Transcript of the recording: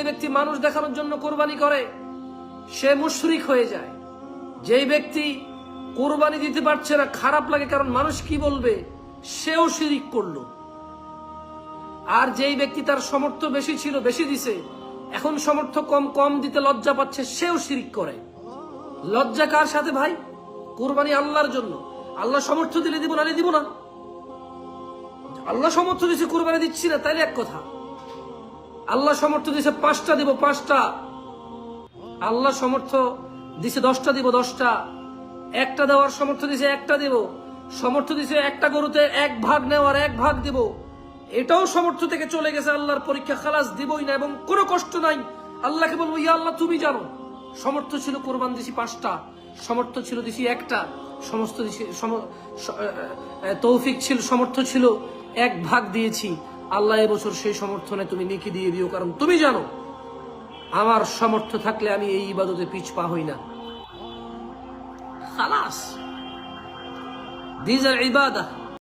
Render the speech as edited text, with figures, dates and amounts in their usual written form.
ব্যক্তি মানুষ দেখানোর জন্য কোরবানি করে সে মুশরিক হয়ে যায়। যেই ব্যক্তি কোরবানি দিতে পারছে না, খারাপ লাগে কারণ মানুষ কি বলবে, সেও শিরিক করলো। আর যেই ব্যক্তি তার সামর্থ্য বেশি ছিল, বেশি দিছে, এখন সামর্থ্য কম, কম দিতে লজ্জা পাচ্ছে, সেও শিরিক করে। লজ্জা কার সাথে ভাই? কোরবানি আল্লাহর জন্য। আল্লাহ সামর্থ্য দিলে দিব, নালে দিব না। আল্লাহ সামর্থ্য দিছে, কোরবানি দিচ্ছি না, তাইলে এক কথা। আল্লাহ সামর্থ্য দিছে 5টা দিব, 5টা। আল্লাহ সামর্থ্য দিছে 10টা দিব, 10টা। একটা দেওয়ার সামর্থ্য দিছে, একটা দিব। সামর্থ্য দিছে একটা গরুতে 1 ভাগ নেওয়ার, 1 ভাগ দিব। এটাও সামর্থ্য থেকে চলে গেছে, আল্লাহর পরীক্ষা, খালাস দিবই না এবং কোনো কষ্ট নাই। আল্লাহকে বলবো, ইয়া আল্লাহ তুমি জানো। সামর্থ্য ছিল কোরবান দিছি 5টা, সামর্থ্য ছিল দিছি 1টা, সমস্ত তৌফিক ছিল, সামর্থ্য ছিল 1 ভাগ দিয়েছি। আল্লাহ এবছর সেই সমর্থনে তুমি নেকি দিয়ে দিও, কারণ তুমি জানো আমার সামর্থ্য থাকলে আমি এই ইবাদতে পিছপা হই না। খালাস, দিস আর ইবাদা।